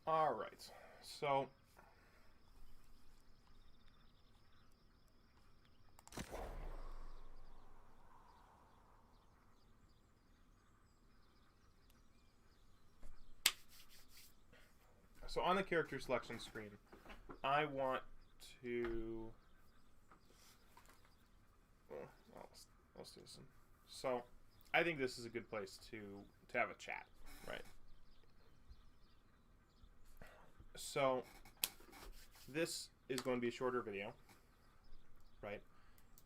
Alright, so on the character selection screen, I want to. Well, let's do this. So, I think this is a good place to have a chat, right? So, this is going to be a shorter video, right?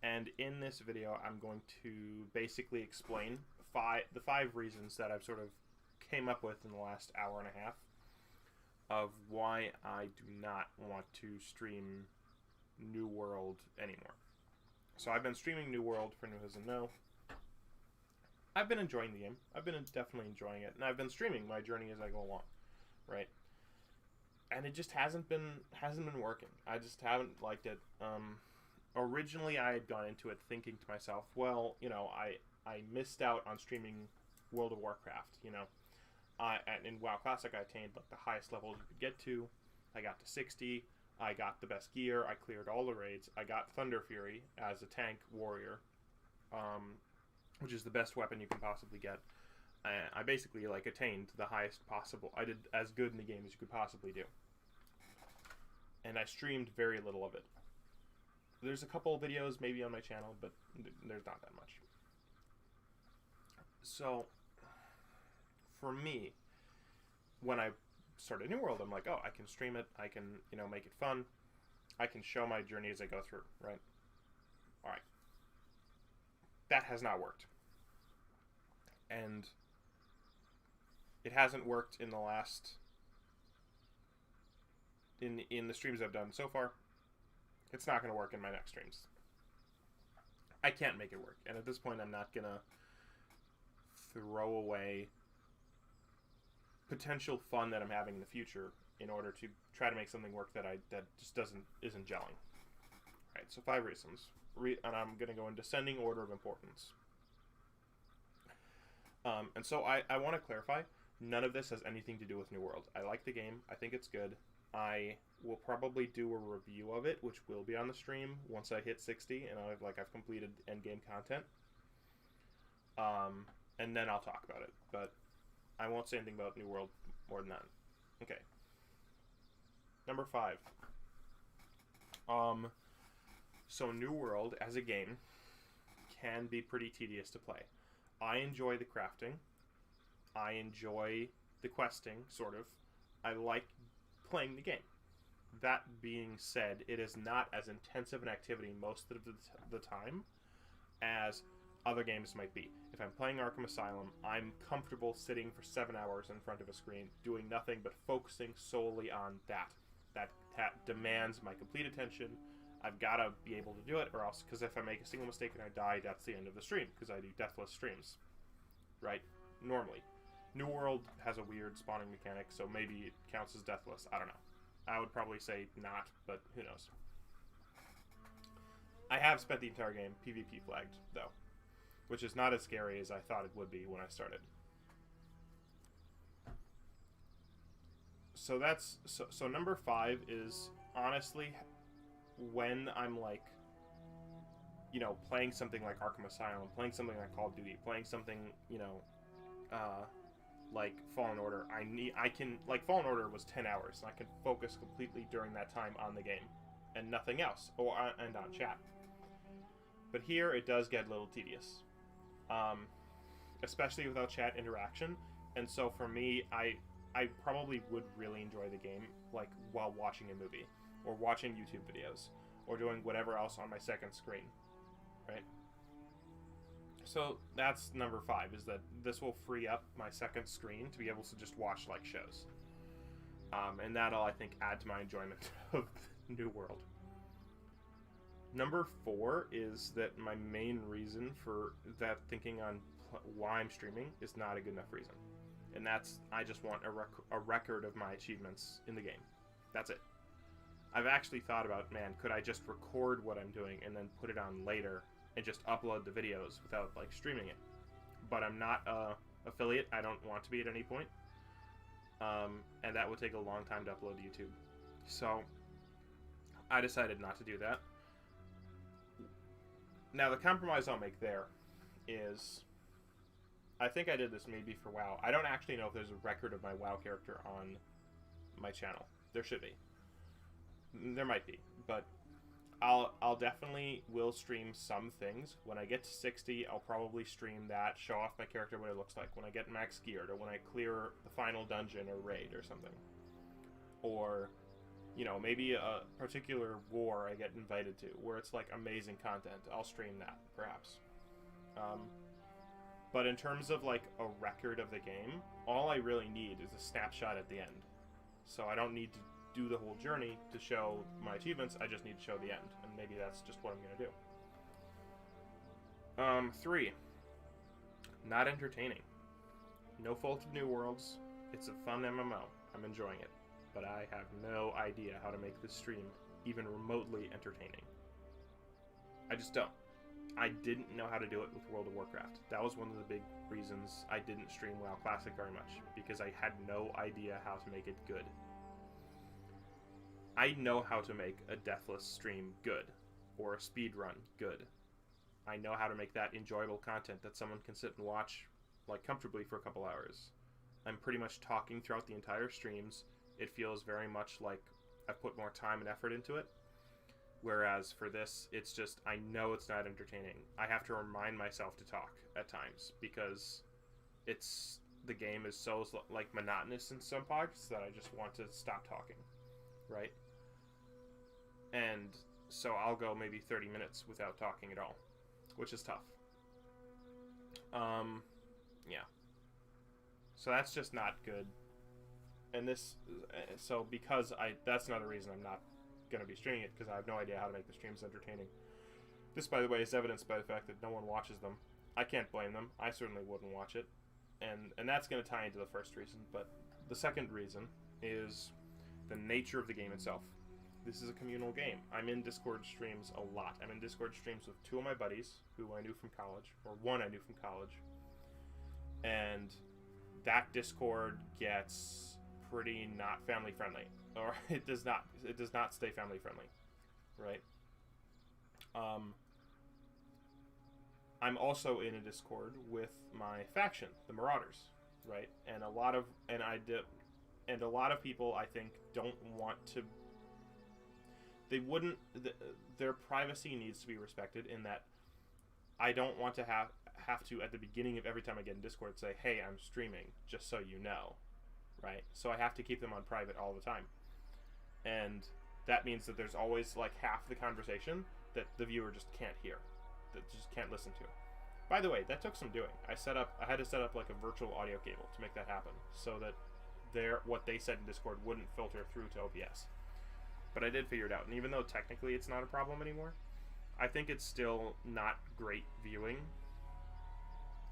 And in this video, I'm going to basically explain the five reasons that I've sort of came up with in the last hour and a half of why I do not want to stream New World anymore. So I've been streaming New World, for anyone who doesn't know. I've been enjoying the game. I've been definitely enjoying it, and I've been streaming my journey as I go along, right? And it just hasn't been working. I just haven't liked it. Originally, I had gone into it thinking to myself, well, I missed out on streaming World of Warcraft. In WoW Classic, I attained like the highest level you could get to. I got to 60. I got the best gear. I cleared all the raids. I got Thunder Fury as a tank warrior, which is the best weapon you can possibly get. I basically attained the highest possible. I did as good in the game as you could possibly do, and I streamed very little of it. There's a couple of videos maybe on my channel, but there's not that much. So, for me, when I started New World, I'm like, oh, I can stream it. I can, make it fun. I can show my journey as I go through, right? All right. That has not worked. And it hasn't worked in the last... In the streams I've done so far. It's not going to work in my next streams. I can't make it work. And at this point, I'm not going to throw away potential fun that I'm having in the future in order to try to make something work that just isn't gelling. All right, so 5 reasons. And I'm going to go in descending order of importance. And so I want to clarify, none of this has anything to do with New World. I like the game. I think it's good. I will probably do a review of it, which will be on the stream once I hit 60 and I've completed endgame content. And then I'll talk about it. But I won't say anything about New World more than that. Okay. Number 5. So New World as a game can be pretty tedious to play. I enjoy the crafting. I enjoy the questing, sort of. I like playing the game. That being said, it is not as intensive an activity most of the time as other games might be. If I'm playing Arkham Asylum, I'm comfortable sitting for 7 hours in front of a screen, doing nothing but focusing solely on that. That demands my complete attention. I've got to be able to do it, or else, because if I make a single mistake and I die, that's the end of the stream, because I do deathless streams, right? Normally. New World has a weird spawning mechanic, so maybe it counts as deathless. I don't know. I would probably say not, but who knows. I have spent the entire game PvP flagged, though, which is not as scary as I thought it would be when I started. So that's so number 5 is honestly when I'm playing something like Arkham Asylum, playing something like Call of Duty, playing something, like Fallen Order. Fallen Order was 10 hours, and I can focus completely during that time on the game and nothing else, and on chat. But here it does get a little tedious, especially without chat interaction. And so for me, I probably would really enjoy the game while watching a movie or watching YouTube videos or doing whatever else on my second screen, right? So that's number 5, is that this will free up my second screen to be able to just watch shows. And that'll, I think, add to my enjoyment of New World. Number 4 is that my main reason for that thinking on why I'm streaming is not a good enough reason. And that's, I just want a record of my achievements in the game. That's it. I've actually thought about, man, could I just record what I'm doing and then put it on later and just upload the videos without streaming it? But I'm not a affiliate. I don't want to be at any point. and that would take a long time to upload to YouTube. So I decided not to do that. Now the compromise I'll make there is, I think I did this maybe for WoW. I don't actually know if there's a record of my WoW character on my channel. There should be. There might be, but I'll definitely will stream some things. When I get to 60, I'll probably stream that, show off my character, what it looks like. When I get max geared, or when I clear the final dungeon or raid or something. Or, you know, maybe a particular war I get invited to, where it's like amazing content. I'll stream that, perhaps. But in terms of like a record of the game, all I really need is a snapshot at the end. So I don't need to do the whole journey to show my achievements, I just need to show the end, and maybe that's just what I'm gonna do. 3. Not entertaining. No Fault of New Worlds. It's a fun MMO. I'm enjoying it, but I have no idea how to make this stream even remotely entertaining. I just don't. I didn't know how to do it with World of Warcraft. That was one of the big reasons I didn't stream WoW Classic very much, because I had no idea how to make it good. I know how to make a deathless stream good, or a speed run good. I know how to make that enjoyable content that someone can sit and watch, like, comfortably for a couple hours. I'm pretty much talking throughout the entire streams. It feels very much like I've put more time and effort into it. Whereas for this, it's just, I know it's not entertaining. I have to remind myself to talk at times, because the game is so, like, monotonous in some parts that I just want to stop talking, right? And so I'll go maybe 30 minutes without talking at all, which is tough. Yeah. So that's just not good. And this, so because that's another reason I'm not going to be streaming it, because I have no idea how to make the streams entertaining. This, by the way, is evidenced by the fact that no one watches them. I can't blame them. I certainly wouldn't watch it. And that's going to tie into the first reason. But the second reason is the nature of the game itself. This is a communal game. I'm in Discord streams a lot. I'm in Discord streams with 2 of my buddies who I knew from college, or one I knew from college. And that Discord gets pretty not family friendly, or it does not stay family friendly, right? I'm also in a Discord with my faction, the Marauders, right? And a lot of people, I think, don't want to. They wouldn't. Their privacy needs to be respected. In that, I don't want to have to at the beginning of every time I get in Discord say, "Hey, I'm streaming," just so you know, right? So I have to keep them on private all the time, and that means that there's always like half the conversation that the viewer just can't hear, that just can't listen to. By the way, that took some doing. I had to set up like a virtual audio cable to make that happen, so that what they said in Discord wouldn't filter through to OBS. But I did figure it out, and even though technically it's not a problem anymore, I think it's still not great viewing,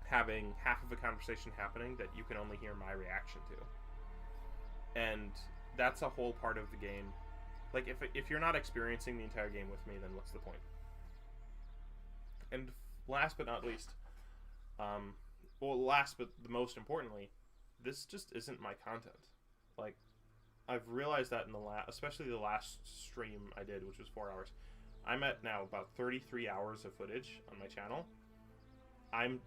having half of a conversation happening that you can only hear my reaction to. And that's a whole part of the game. Like, if you're not experiencing the entire game with me, then what's the point? And last but not least, last but the most importantly, this just isn't my content. Like, I've realized that in especially the last stream I did, which was 4 hours. I'm at now about 33 hours of footage on my channel. I'm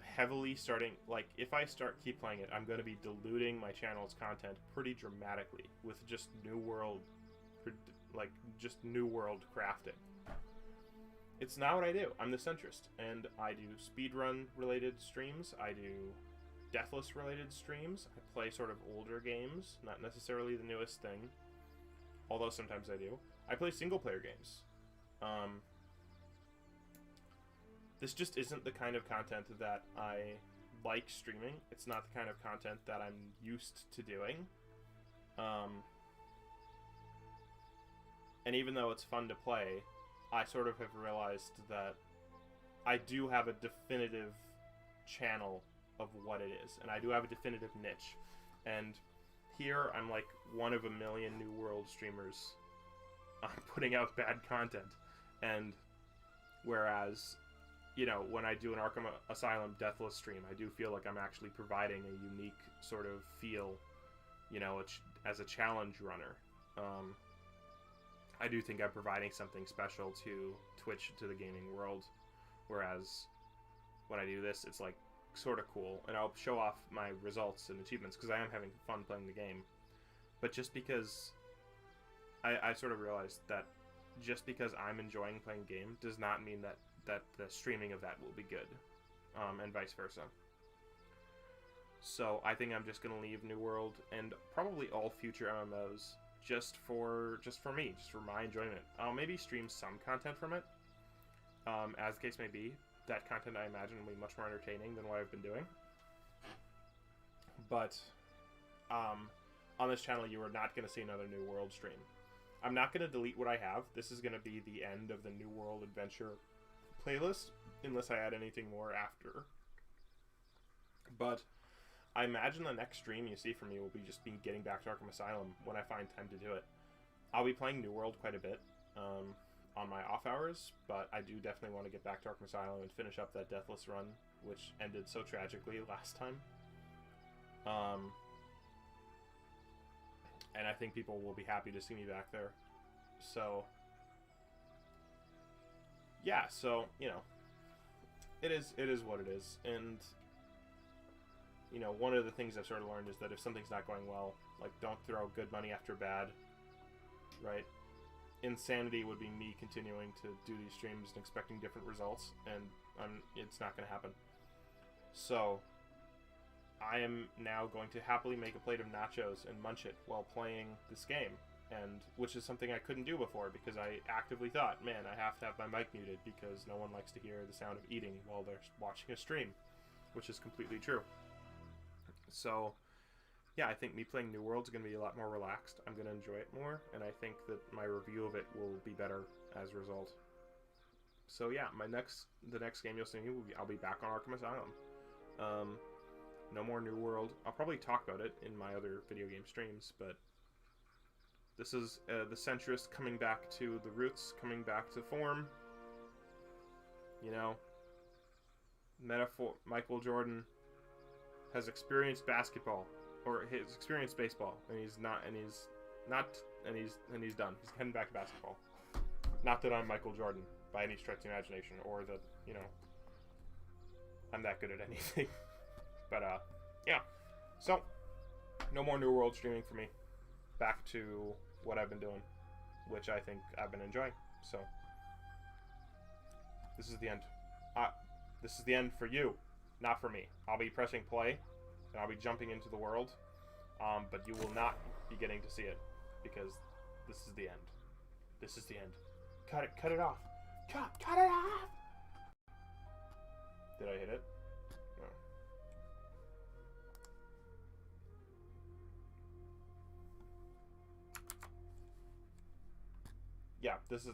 heavily starting, like, if I keep playing it, I'm going to be diluting my channel's content pretty dramatically with just new world crafting. It's not what I do. I'm the centrist, and I do speedrun related streams. I do deathless related streams. I play sort of older games, not necessarily the newest thing, although sometimes I do. I play single player games. This just isn't the kind of content that I like streaming. It's not the kind of content that I'm used to doing. And even though it's fun to play, I sort of have realized that I do have a definitive channel of what it is, and I do have a definitive niche. And here I'm like one of a million New World streamers putting out bad content. And whereas, you know, when I do an Arkham Asylum Deathless stream, I do feel like I'm actually providing a unique sort of feel, you know, as a challenge runner. I do think I'm providing something special to Twitch, to the gaming world, whereas when I do this, it's like sort of cool, and I'll show off my results and achievements because I am having fun playing the game. But just because I sort of realized that just because I'm enjoying playing game does not mean that the streaming of that will be good, and vice versa. So I think I'm just gonna leave New World and probably all future MMOs just for me, just for my enjoyment. I'll maybe stream some content from it, as the case may be. That content, I imagine, will be much more entertaining than what I've been doing. But on this channel, you are not going to see another New World stream. I'm not going to delete what I have. This is going to be the end of the New World Adventure playlist, unless I add anything more after. But I imagine the next stream you see from me will be just me getting back to Arkham Asylum when I find time to do it. I'll be playing New World quite a bit on my off hours, but I do definitely want to get back to Arkham Asylum and finish up that Deathless run, which ended so tragically last time. And I think people will be happy to see me back there. So, yeah, so, you know, it is what it is. And, you know, one of the things I've sort of learned is that if something's not going well, like, don't throw good money after bad, right? Insanity would be me continuing to do these streams and expecting different results, and it's not going to happen. So, I am now going to happily make a plate of nachos and munch it while playing this game, and which is something I couldn't do before because I actively thought, man, I have to have my mic muted because no one likes to hear the sound of eating while they're watching a stream, which is completely true. So, yeah, I think me playing New World is going to be a lot more relaxed. I'm going to enjoy it more, and I think that my review of it will be better as a result. So yeah, the next game you'll see me will be, I'll be back on Arkham Asylum. No more New World. I'll probably talk about it in my other video game streams, but this is the centrist coming back to the roots, coming back to form. You know, metaphor. Michael Jordan has experienced basketball, or he's experienced baseball, and he's done. He's heading back to basketball. Not that I'm Michael Jordan by any stretch of the imagination, or that, you know, I'm that good at anything. But, yeah. So, no more New World streaming for me. Back to what I've been doing, which I think I've been enjoying. So, this is the end. This is the end for you, not for me. I'll be pressing play, and I'll be jumping into the world, but you will not be getting to see it, because this is the end. This is the end. Cut it off. Cut it off! Did I hit it? No. Yeah, this is